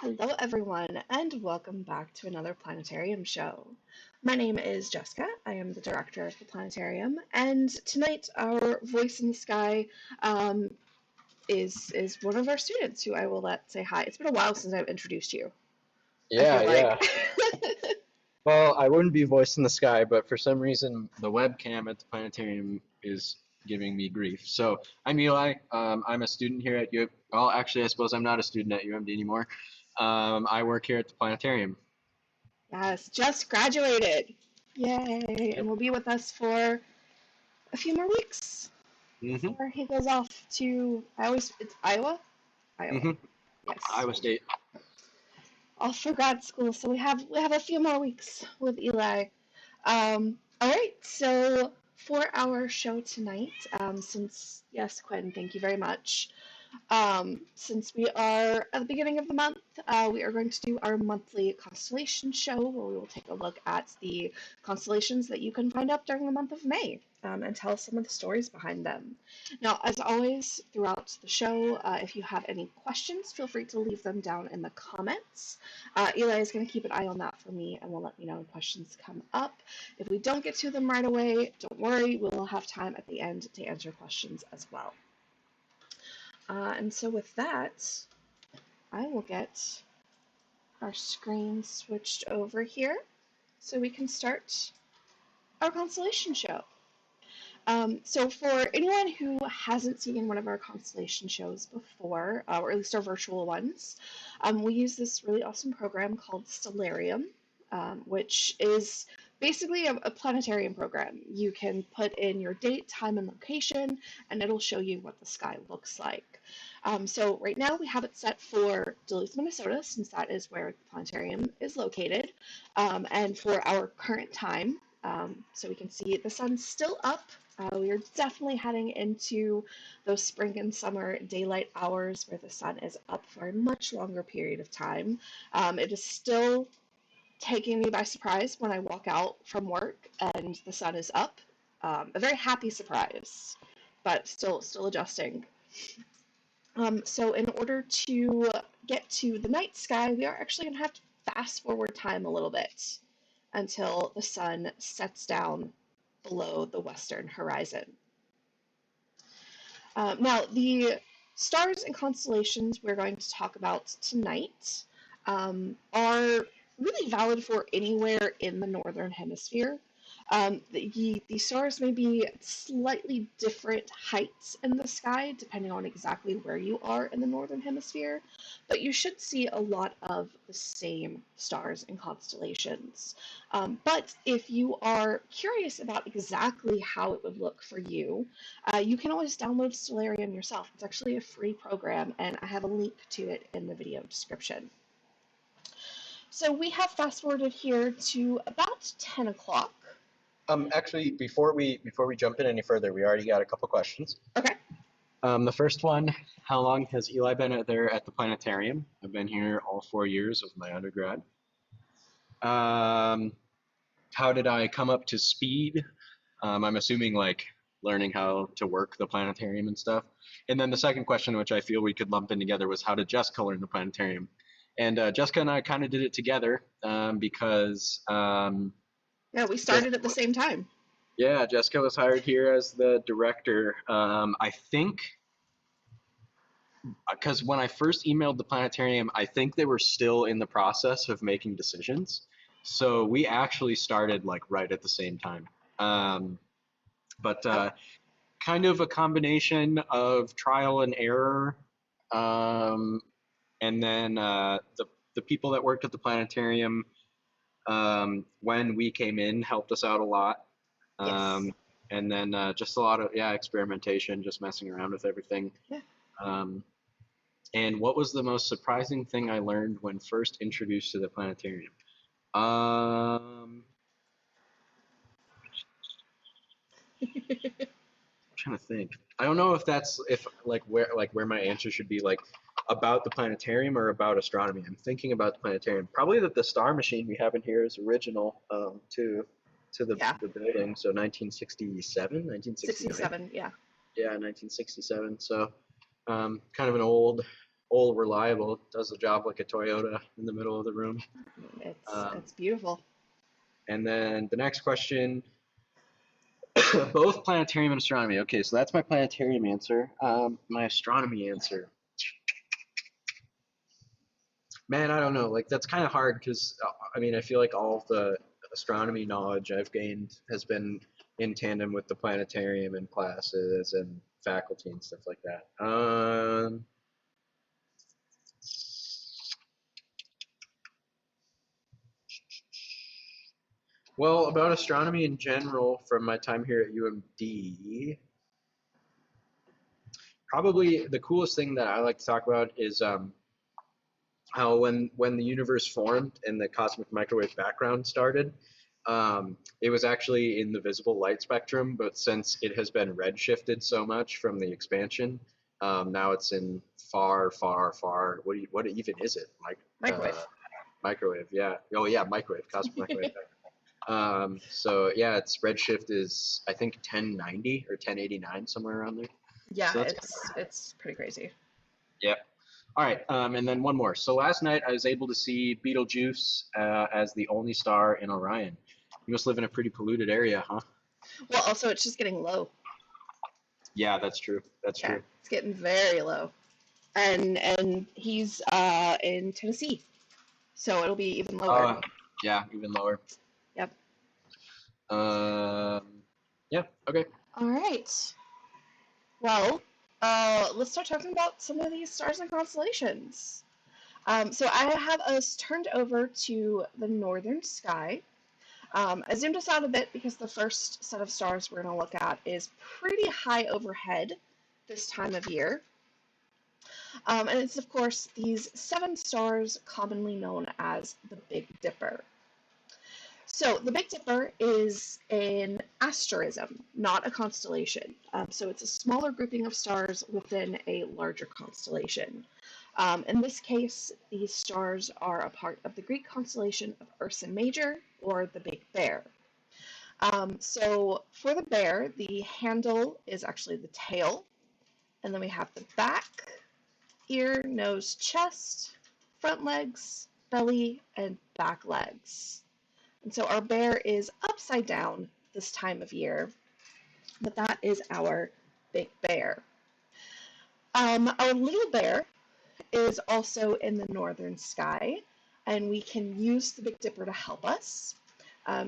Hello, everyone, and welcome back to another Planetarium show. My name is Jessica. I am the director of the Planetarium, and tonight our voice in the sky um, is one of our students who I will let say hi. It's been a while since I've introduced you. I Yeah, feel like. yeah. Well, I wouldn't be voice in the sky, but for some reason the webcam at the planetarium is giving me grief. So I'm Eli. I'm a student here at U. Well, actually, I suppose I'm not a student at UMD anymore. I work here at the planetarium. Yes, just graduated. Yay! And Yep. will be with us for a few more weeks Mhm. before he goes off to. It's Iowa. Iowa. Mhm. Yes. Iowa State. Off for grad school, so we have a few more weeks with Eli. All right, so for our show tonight, since yes, Quinn, thank you very much. Since we are at the beginning of the month, we are going to do our monthly constellation show where we will take a look at the constellations that you can find up during the month of May and tell some of the stories behind them. Now, as always, throughout the show, if you have any questions, feel free to leave them down in the comments. Eli is going to keep an eye on that for me and will let me know when questions come up. If we don't get to them right away, don't worry, we will have time at the end to answer questions as well. And so with that, I will get our screen switched over here so we can start our constellation show. So for anyone who hasn't seen one of our constellation shows before, or at least our virtual ones, we use this really awesome program called Stellarium, which is basically a planetarium program. You can put in your date, time, and location, and it'll show you what the sky looks like. So right now we have it set for Duluth, Minnesota, since that is where the planetarium is located, and for our current time. So we can see the sun's still up. We are definitely heading into those spring and summer daylight hours where the sun is up for a much longer period of time. It is still taking me by surprise when I walk out from work and the sun is up. A very happy surprise, but still adjusting. So in order to get to the night sky, we are actually going to have to fast forward time a little bit until the sun sets down below the western horizon. Now, the stars and constellations we're going to talk about tonight are really valid for anywhere in the northern hemisphere. The stars may be slightly different heights in the sky depending on exactly where you are in the northern hemisphere, but you should see a lot of the same stars and constellations. But if you are curious about exactly how it would look for you, you can always download Stellarium yourself. It's actually a free program, and I have a link to it in the video description. So we have fast forwarded here to about 10 o'clock. Actually, before we jump in any further, we already got a couple questions. Okay. The first one: how long has Eli been there at the planetarium? I've been here all 4 years of my undergrad. How did I come up to speed? I'm assuming like learning how to work the planetarium and stuff. And then the second question, which I feel we could lump in together, was how did Jessica learn the planetarium? And Jessica and I kind of did it together because Yeah, we started at the same time. yeah, Jessica was hired here as the director. I think because when I first emailed the planetarium, I think they were still in the process of making decisions. So we actually started like right at the same time. But kind of a combination of trial and error. Um, and then the people that worked at the planetarium when we came in helped us out a lot. Yes. And then just a lot of experimentation, just messing around with everything. Yeah. And what was the most surprising thing I learned when first introduced to the planetarium? I'm trying to think. I don't know if that's if where my answer should be like about the planetarium or about astronomy. I'm thinking about the planetarium. Probably that the star machine we have in here is original to Yeah. the building. So 1967, 1969. 67, yeah. Yeah, 1967. So kind of an old old reliable, does the job like a Toyota in the middle of the room. It's beautiful. And then the next question, both planetarium and astronomy. Okay, so that's my planetarium answer. My astronomy answer. Man, I don't know. Like that's kind of hard because I mean I feel like all of the astronomy knowledge I've gained has been in tandem with the planetarium and classes and faculty and stuff like that. Well, about astronomy in general, from my time here at UMD, probably the coolest thing that I like to talk about is how when the universe formed and the cosmic microwave background started, it was actually in the visible light spectrum, but since it has been redshifted so much from the expansion, now it's in far, far, far. What even is it? Microwave. Microwave, yeah. Oh yeah, microwave, cosmic microwave. So yeah, its redshift is I think 1090 or 1089, somewhere around there. Yeah, So that's it's pretty crazy. yeah. All right, and then one more. So last night I was able to see Betelgeuse as the only star in Orion. You must live in a pretty polluted area, huh? Well, also it's just getting low. Yeah, that's true. That's Yeah, true. it's getting very low. And he's in Tennessee, so it'll be even lower. Yeah, even lower. Yep. Um, yeah. Okay. All right. Well, let's start talking about some of these stars and constellations. So I have us turned over to the northern sky. I zoomed us out a bit because the first set of stars we're going to look at is pretty high overhead this time of year. And it's, of course, these 7 stars commonly known as the Big Dipper. So the Big Dipper is an asterism, not a constellation. So it's a smaller grouping of stars within a larger constellation. In this case, these stars are a part of the Greek constellation of Ursa Major, or the Big Bear. So for the bear, the handle is actually the tail, and then we have the back, ear, nose, chest, front legs, belly, and back legs. And so our bear is upside down this time of year, but that is our big bear. Our little bear is also in the northern sky, and we can use the Big Dipper to help us.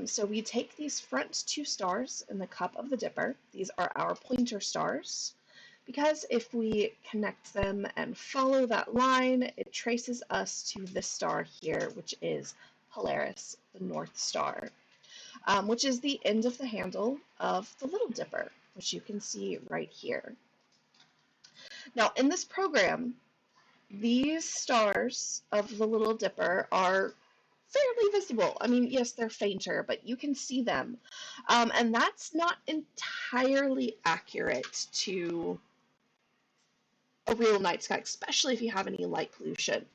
So we take these front 2 stars in the cup of the Dipper. These are our pointer stars, because if we connect them and follow that line, it traces us to this star here, which is Polaris, the North Star, which is the end of the handle of the Little Dipper, which you can see right here. Now, in this program, these stars of the Little Dipper are fairly visible. I mean, yes, they're fainter, but you can see them. And that's not entirely accurate to a real night sky, especially if you have any light pollution.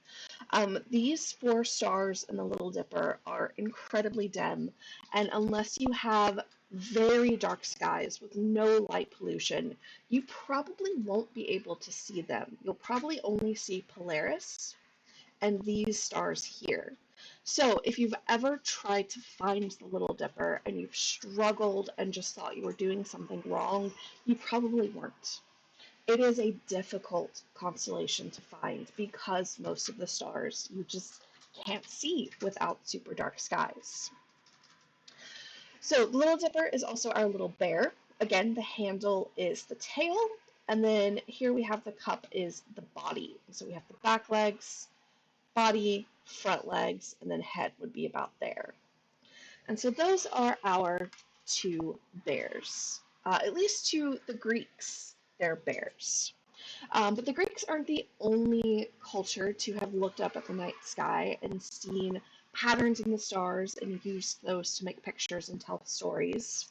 These 4 stars in the Little Dipper are incredibly dim, and unless you have very dark skies with no light pollution, you probably won't be able to see them. You'll probably only see Polaris and these stars here. So if you've ever tried to find the Little Dipper and you've struggled and just thought you were doing something wrong, you probably weren't. It is a difficult constellation to find because most of the stars you just can't see without super dark skies. So the Little Dipper is also our little bear. Again, the handle is the tail, and then here we have the cup is the body. So we have the back legs, body, front legs, and then head would be about there. And so those are our 2 bears. At least to the Greeks, they're bears. But the Greeks aren't the only culture to have looked up at the night sky and seen patterns in the stars and used those to make pictures and tell stories.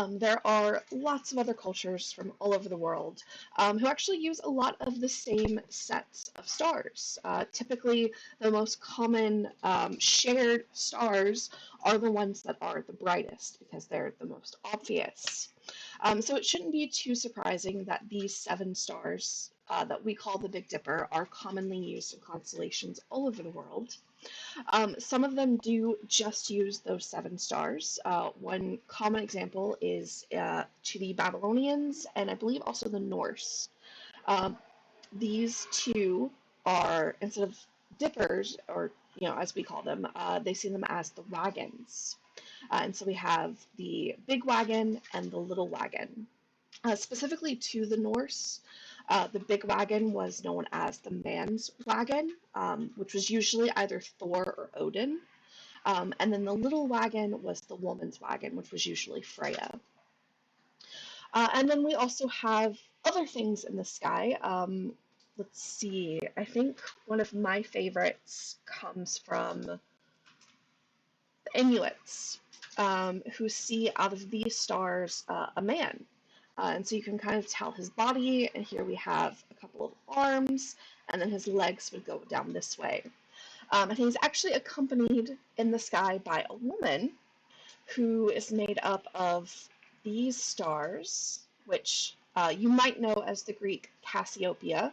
There are lots of other cultures from all over the world who actually use a lot of the same sets of stars. Typically, the most common shared stars are the ones that are the brightest because they're the most obvious. So it shouldn't be too surprising that these 7 stars that we call the Big Dipper are commonly used in constellations all over the world. Some of them do just use those 7 stars. One common example is to the Babylonians and I believe also the Norse. Um, these two are, instead of dippers, or as we call them, they see them as the wagons. And so we have the big wagon and the little wagon. Specifically to the Norse, the big wagon was known as the man's wagon, which was usually either Thor or Odin. And then the little wagon was the woman's wagon, which was usually Freya. And then we also have other things in the sky. Let's see, I think one of my favorites comes from the Inuits, who see out of these stars a man. And so you can kind of tell his body, and here we have a couple of arms, and then his legs would go down this way. And he's actually accompanied in the sky by a woman who is made up of these stars, which you might know as the Greek Cassiopeia,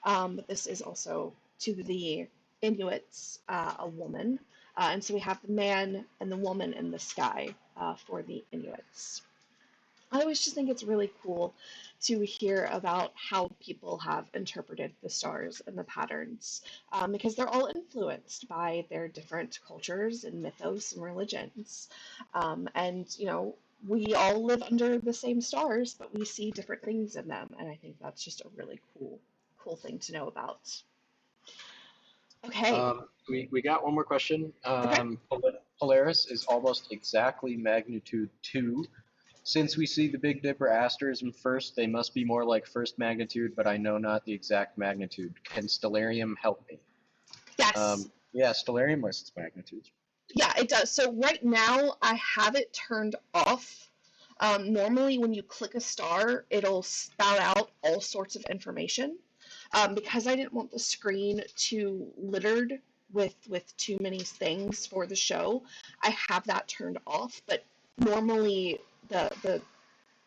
but this is also to the Inuits a woman. And so we have the man and the woman in the sky for the Inuits. I always just think it's really cool to hear about how people have interpreted the stars and the patterns, because they're all influenced by their different cultures and mythos and religions. And, we all live under the same stars, but we see different things in them. And I think that's just a really cool thing to know about. Okay. We got one more question. Okay. Polaris is almost exactly magnitude 2. Since we see the Big Dipper asterism first, they must be more like first magnitude, but I know not the exact magnitude. Can Stellarium help me? Yes. Yeah, Stellarium lists magnitudes. Yeah, it does. So right now I have it turned off. Normally when you click a star, it'll spout out all sorts of information. Because I didn't want the screen too littered with too many things for the show, I have that turned off. But normally the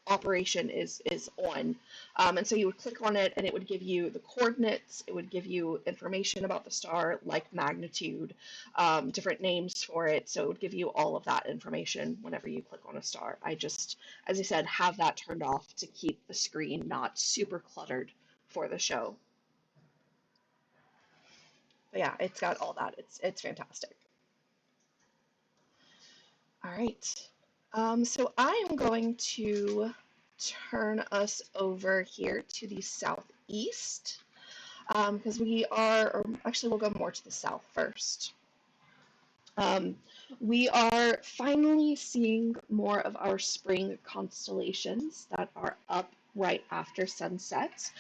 operation is on. And so you would click on it and it would give you the coordinates, it would give you information about the star, like magnitude, different names for it. So it would give you all of that information whenever you click on a star. I just, as I said, have that turned off to keep the screen not super cluttered for the show. But yeah, it's got all that. It's fantastic. All right. So I am going to turn us over here to the southeast, because we are, or actually we'll go more to the south first. We are finally seeing more of our spring constellations that are up right after sunset.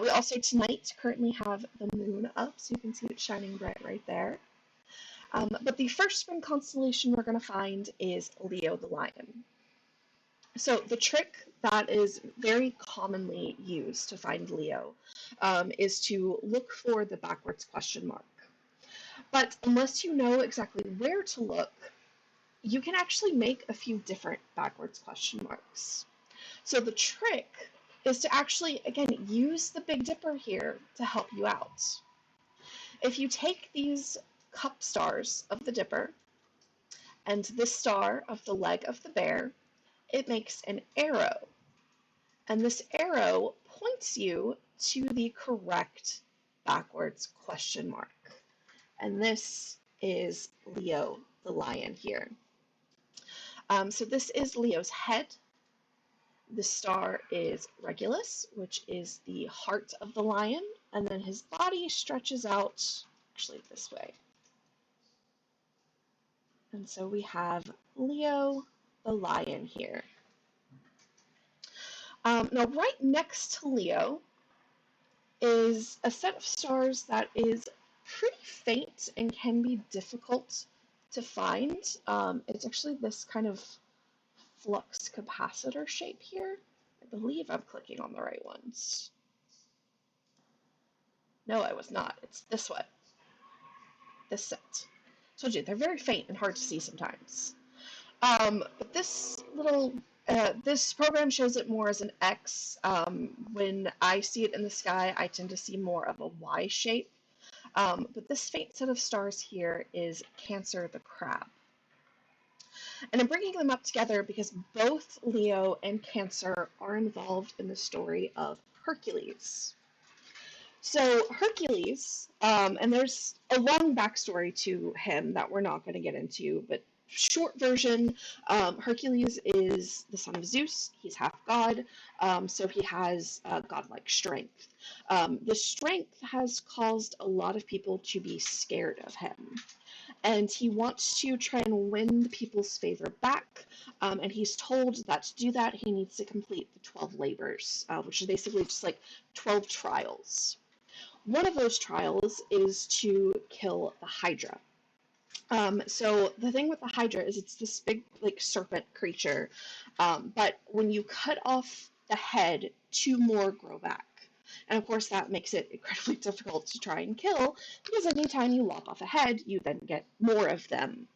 We also tonight currently have the moon up, so you can see it shining bright right there. But the first spring constellation we're going to find is Leo the Lion. So the trick that is very commonly used to find Leo is to look for the backwards question mark. But unless you know exactly where to look, you can actually make a few different backwards question marks. So the trick is to actually, again, use the Big Dipper here to help you out. If you take these cup stars of the Dipper and this star of the leg of the bear, it makes an arrow. And this arrow points you to the correct backwards question mark. And this is Leo the lion here. So this is Leo's head. The star is Regulus, which is the heart of the lion. And then his body stretches out actually this way. And so we have Leo the lion here. Now, right next to Leo is a set of stars that is pretty faint and can be difficult to find. It's actually this kind of flux capacitor shape here. I believe I'm clicking on the right ones. No, I was not. It's this one. This set. I told you, they're very faint and hard to see sometimes. But this little This program shows it more as an X. When I see it in the sky, I tend to see more of a Y shape. But this faint set of stars here is Cancer the crab. And I'm bringing them up together because both Leo and Cancer are involved in the story of Hercules. So Hercules, and there's a long backstory to him that we're not going to get into, but short version, Hercules is the son of Zeus. He's half god, so he has godlike strength. The strength has caused a lot of people to be scared of him, and he wants to try and win people's favor back. And he's told that to do that, he needs to complete the 12 labors, which is basically just like 12 trials. One of those trials is to kill the Hydra. So the thing with the Hydra is it's this big, like, serpent creature, but when you cut off the head, two more grow back. And of course that makes it incredibly difficult to try and kill, because anytime you lop off a head, you then get more of them.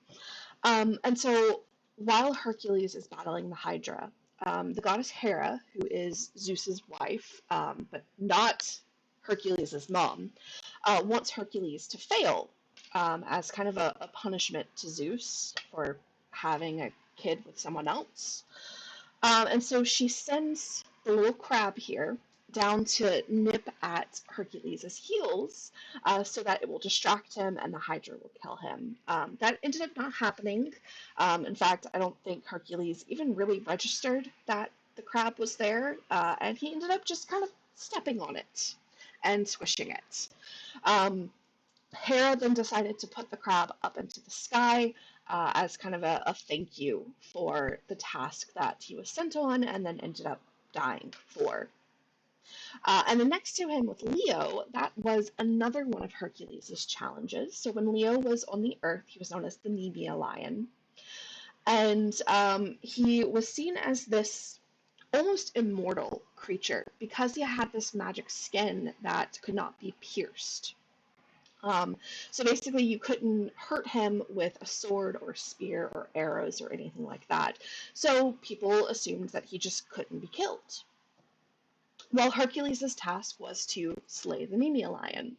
And so while Hercules is battling the Hydra, the goddess Hera, who is Zeus's wife, but not Hercules' mom, wants Hercules to fail, as kind of a punishment to Zeus for having a kid with someone else. And so she sends the little crab here down to nip at Hercules' heels, so that it will distract him and the Hydra will kill him. That ended up not happening. In fact, I don't think Hercules even really registered that the crab was there, and he ended up just kind of stepping on it and squishing it. Hera then decided to put the crab up into the sky, as kind of a thank you for the task that he was sent on and then ended up dying for. And then next to him with Leo, that was another one of Hercules' challenges. So when Leo was on the Earth, he was known as the Nemea lion. And he was seen as this almost immortal creature because he had this magic skin that could not be pierced. So basically you couldn't hurt him with a sword or spear or arrows or anything like that. So people assumed that he just couldn't be killed. Well, Hercules' task was to slay the Nemea lion.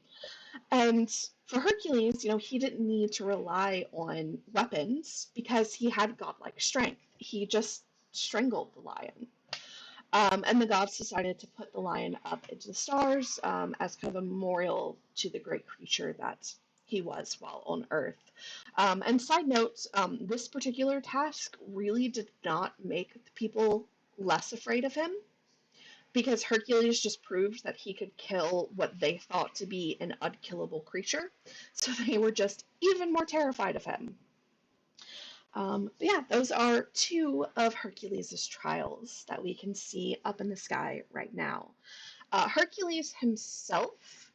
And for Hercules, he didn't need to rely on weapons because he had godlike strength. He just strangled the lion. And the gods decided to put the lion up into the stars, as kind of a memorial to the great creature that he was while on Earth. And side note, this particular task really did not make the people less afraid of him, because Hercules just proved that he could kill what they thought to be an unkillable creature, so they were just even more terrified of him. But yeah, those are two of Hercules' trials that we can see up in the sky right now. Hercules himself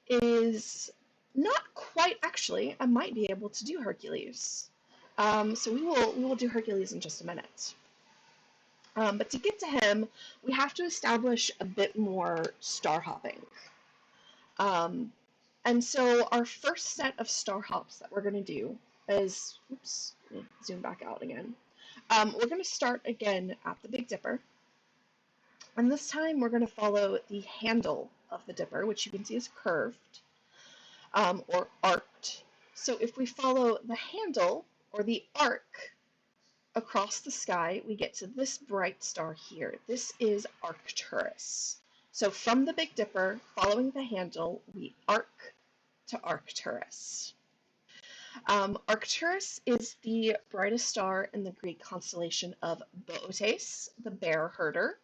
is not quite, actually, I might be able to do Hercules. So we will do Hercules in just a minute. But to get to him, we have to establish a bit more star hopping. And so our first set of star hops that we're going to do is, oops, let me zoom back out again. We're going to start again at the Big Dipper. And this time we're going to follow the handle of the Dipper, which you can see is curved, or arced. So if we follow the handle or the arc across the sky, we get to this bright star here. This is Arcturus. So from the Big Dipper, following the handle, we arc to Arcturus. Arcturus is the brightest star in the Greek constellation of Bootes, the bear herder,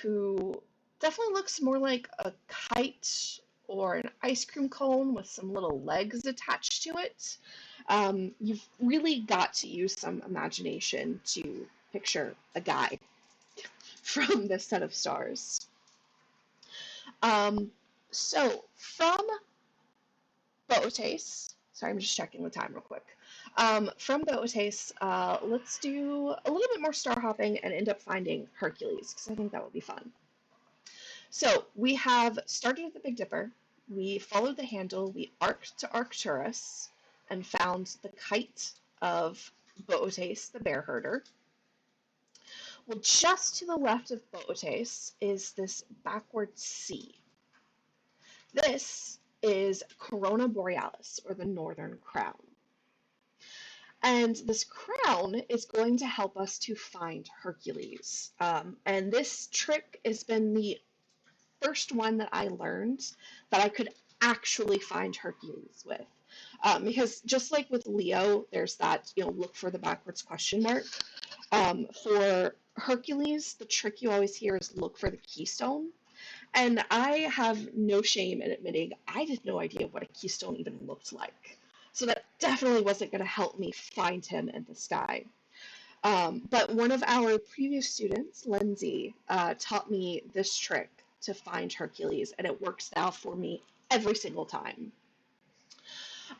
who definitely looks more like a kite or an ice cream cone with some little legs attached to it. You've really got to use some imagination to picture a guy from this set of stars. So from Bootes, sorry, I'm just checking the time real quick. From Bootes, let's do a little bit more star hopping and end up finding Hercules, because I think that would be fun. So we have started at the Big Dipper, we followed the handle, we arced to Arcturus, and found the kite of Bootes, the bear herder. Well, just to the left of Boötes is this backward C. This is Corona Borealis, or the Northern Crown. And this crown is going to help us to find Hercules. And this trick has been the first one that I learned that I could actually find Hercules with. Because just like with Leo, there's that, look for the backwards question mark. For Hercules, the trick you always hear is look for the keystone. And I have no shame in admitting I had no idea what a keystone even looked like. So that definitely wasn't going to help me find him in the sky. But one of our previous students, Lindsay, taught me this trick to find Hercules, and it works now for me every single time.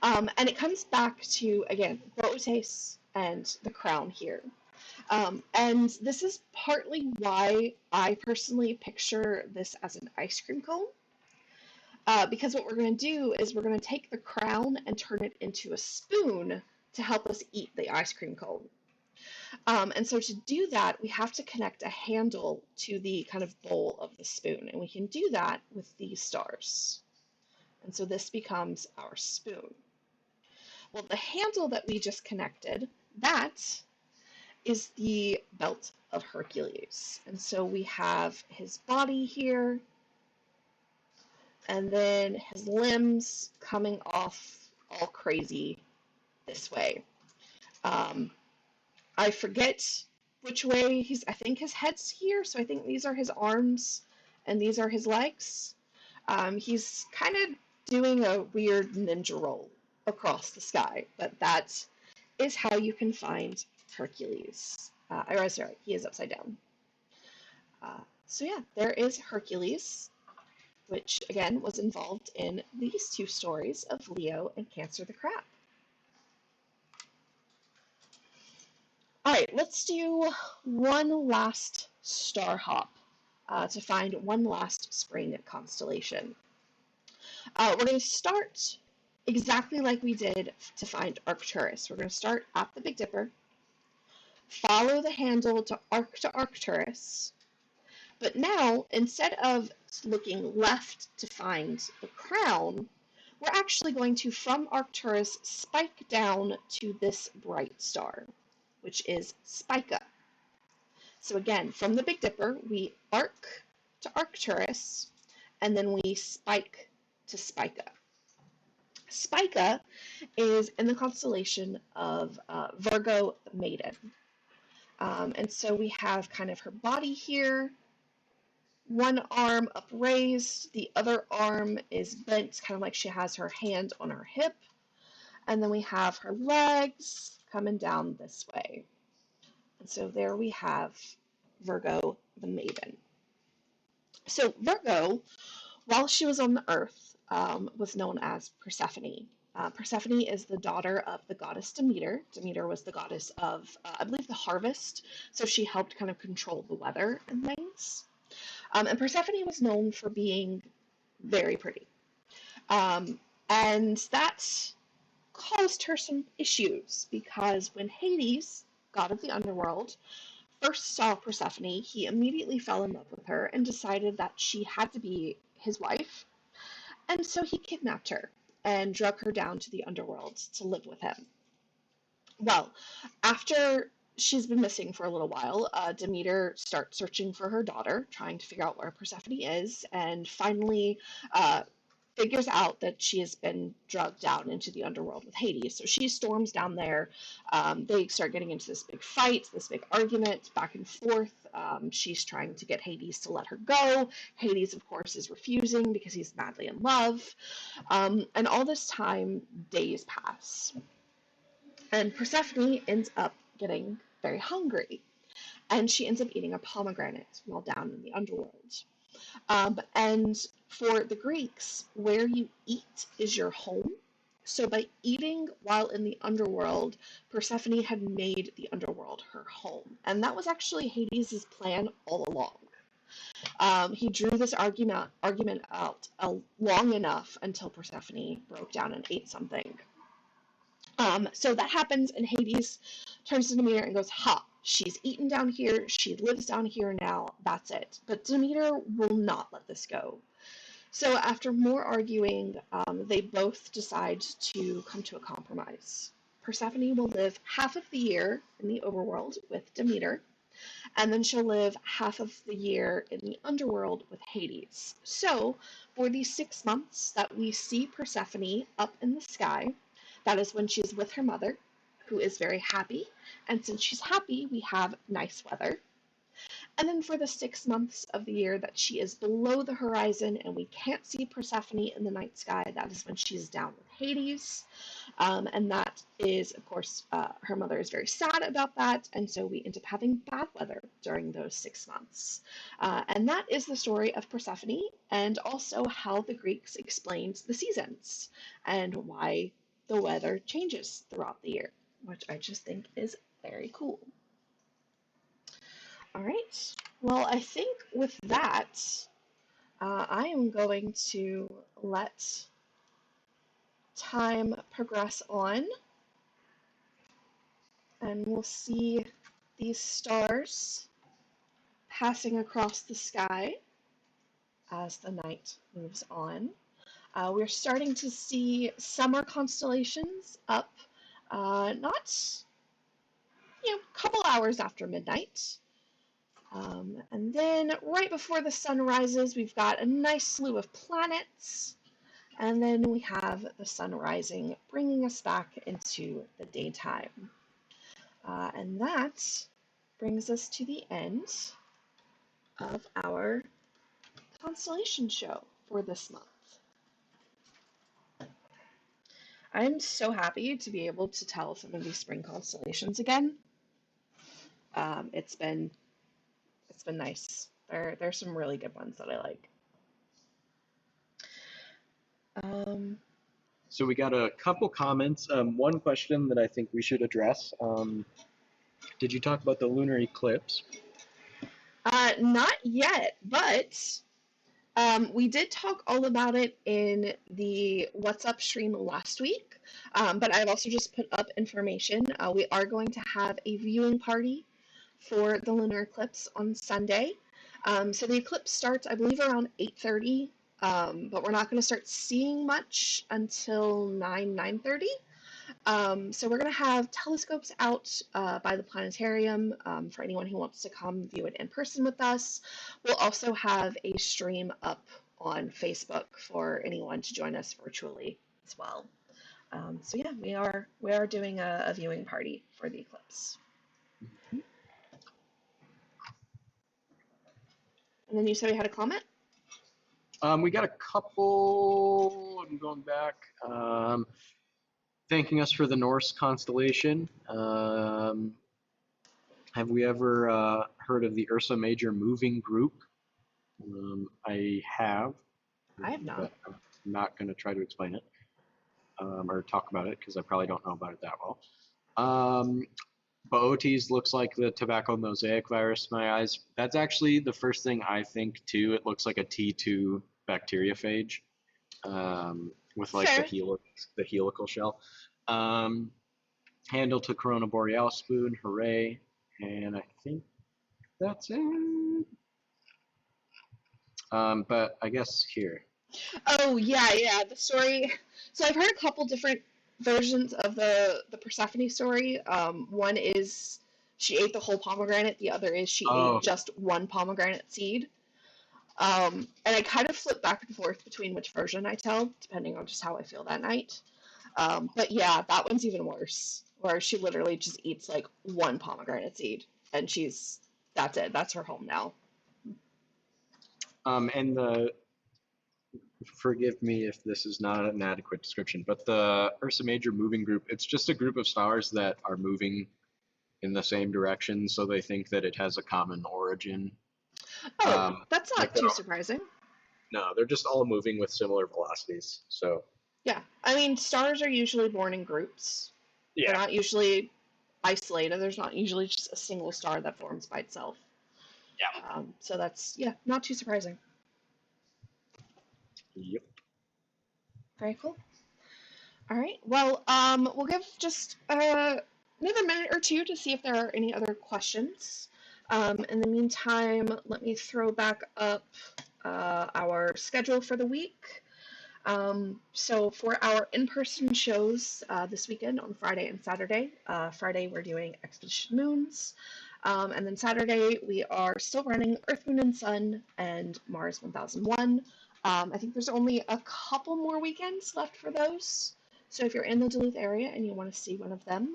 And it comes back to, again, Boötes and the crown here. And this is partly why I personally picture this as an ice cream cone. Because what we're going to do is we're going to take the crown and turn it into a spoon to help us eat the ice cream cone. And so to do that, we have to connect a handle to the kind of bowl of the spoon. And we can do that with these stars. And so this becomes our spoon. Well, the handle that we just connected, that is the belt of Hercules. And so we have his body here, and then his limbs coming off all crazy this way. I forget which way I think his head's here, so I think these are his arms and these are his legs. He's kind of doing a weird ninja roll across the sky, but that is how you can find Hercules. Sorry, he is upside down. So yeah, there is Hercules, which again was involved in these two stories of Leo and Cancer the Crab. All right, let's do one last star hop to find one last spring constellation. We're going to start exactly like we did to find Arcturus. We're going to start at the Big Dipper, follow the handle to Arcturus, but now instead of looking left to find the crown, we're actually going to, from Arcturus, spike down to this bright star, which is Spica. So again, from the Big Dipper, we arc to Arcturus, and then we spike to Spica. Spica is in the constellation of Virgo Maiden. And so we have kind of her body here, one arm upraised, the other arm is bent, kind of like she has her hand on her hip, and then we have her legs coming down this way. And so there we have Virgo the Maiden. So Virgo, while she was on the earth, was known as Persephone. Persephone is the daughter of the goddess Demeter. Demeter was the goddess of, I believe, the harvest, so she helped kind of control the weather and things. And Persephone was known for being very pretty. And that caused her some issues, because when Hades, god of the underworld, first saw Persephone, he immediately fell in love with her and decided that she had to be his wife. And so he kidnapped her and drug her down to the underworld to live with him. Well, after she's been missing for a little while, Demeter starts searching for her daughter, trying to figure out where Persephone is, and finally figures out that she has been drugged down into the underworld with Hades. So she storms down there. They start getting into this big fight, this big argument, back and forth. She's trying to get Hades to let her go. Hades, of course, is refusing because he's madly in love. And all this time, days pass. And Persephone ends up getting very hungry. And she ends up eating a pomegranate while down in the underworld. And for the Greeks, where you eat is your home. So by eating while in the underworld, Persephone had made the underworld her home. And that was actually Hades' plan all along. He drew this argument out long enough until Persephone broke down and ate something. So that happens, and Hades turns to Demeter and goes, "Ha, She's eaten down here. She lives down here now. That's it. But Demeter will not let this go. So after more arguing, they both decide to come to a compromise. Persephone will live half of the year in the overworld with Demeter, and then she'll live half of the year in the underworld with Hades. So, for the 6 months that we see Persephone up in the sky, that is when she's with her mother, who is very happy. And since she's happy, we have nice weather. And then for the 6 months of the year that she is below the horizon and we can't see Persephone in the night sky, that is when she's down with Hades. And that is, of course, her mother is very sad about that, and so we end up having bad weather during those 6 months. And that is the story of Persephone, and also how the Greeks explained the seasons and why the weather changes throughout the year, which I just think is very cool. All right. Well, I think with that, I am going to let time progress on, and we'll see these stars passing across the sky as the night moves on. We're starting to see summer constellations up, not, a couple hours after midnight. And then right before the sun rises, we've got a nice slew of planets. And then we have the sun rising, bringing us back into the daytime. And that brings us to the end of our constellation show for this month. I'm so happy to be able to tell some of these spring constellations again. It's been nice. There's some really good ones that I like. So we got a couple comments. One question that I think we should address. Did you talk about the lunar eclipse? Not yet, but we did talk all about it in the What's Up stream last week, but I've also just put up information. We are going to have a viewing party for the lunar eclipse on Sunday. So the eclipse starts, I believe, around 8:30, but we're not going to start seeing much until 9:30. So we're going to have telescopes out by the planetarium for anyone who wants to come view it in person with us. We'll also have a stream up on Facebook for anyone to join us virtually as well. So yeah, we are doing a viewing party for the eclipse. And then you said we had a comment? We got a couple. I'm going back. Thanking us for the Norse constellation. Have we ever heard of the Ursa Major moving group? I have. I have not. I'm not going to try to explain it or talk about it because I probably don't know about it that well. Bootes looks like the tobacco mosaic virus in my eyes. That's actually the first thing I think too. It looks like a T2 bacteriophage with like the helical shell. Handle to Corona Borealis spoon, hooray. And I think that's it. But I guess here. Oh yeah, the story. So I've heard a couple different versions of the Persephone story. One is she ate the whole pomegranate. The other is she ate just one pomegranate seed. And I kind of flip back and forth between which version I tell, depending on just how I feel that night. But yeah, that one's even worse, where she literally just eats like one pomegranate seed, and that's it. That's her home now. And forgive me if this is not an adequate description, but the Ursa Major moving group, it's just a group of stars that are moving in the same direction, so they think that it has a common origin. Oh, that's not too surprising. No, they're just all moving with similar velocities. So yeah, I mean, stars are usually born in groups. Yeah. They're not usually isolated. There's not usually just a single star that forms by itself. Yeah. So that's, not too surprising. Yep. Very cool. All right. Well, we'll give just another minute or two to see if there are any other questions. In the meantime, let me throw back up our schedule for the week. So for our in-person shows this weekend on Friday and Saturday, Friday we're doing Expedition Moons, and then Saturday we are still running Earth, Moon, and Sun and Mars 1001. I think there's only a couple more weekends left for those. So if you're in the Duluth area and you want to see one of them,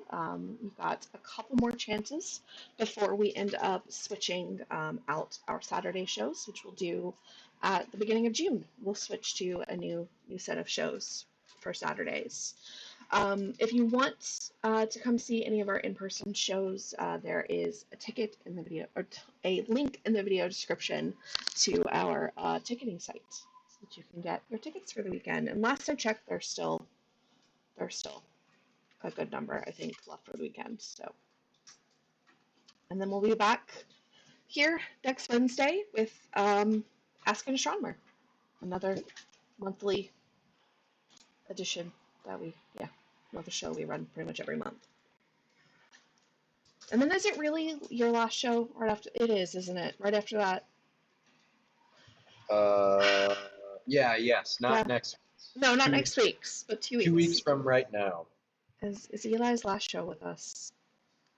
you've got a couple more chances before we end up switching out our Saturday shows, which we'll do at the beginning of June. We'll switch to a new set of shows for Saturdays. If you want to come see any of our in-person shows, there is a ticket in the video, or a link in the video description to our ticketing site, so that you can get your tickets for the weekend. And last I checked, there's still a good number, I think, left for the weekend. So, and then we'll be back here next Wednesday with Ask an Astronomer, another monthly edition that another show we run pretty much every month. And then is it really your last show right after? It is, isn't it? Right after that? Yes, not next. No, not 2 next weeks. week's, but 2 weeks. 2 weeks from right now. Is Eli's last show with us?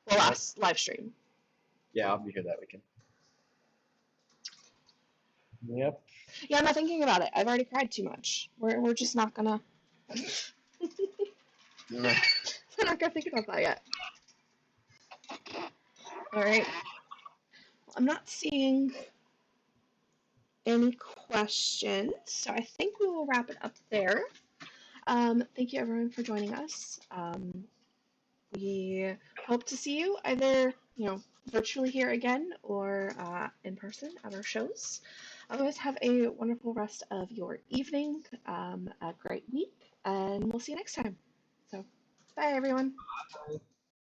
Well, Yep. last live stream. Yeah, I'll be here that weekend. Yep. Yeah, I'm not thinking about it. I've already cried too much. We're just not gonna. We're not gonna think about that yet. All right. Well, I'm not seeing any questions, so I think we will wrap it up there. Thank you everyone for joining us. We hope to see you either, virtually here again or in person at our shows. Otherwise, have a wonderful rest of your evening, a great week, and we'll see you next time. So, bye everyone. Bye.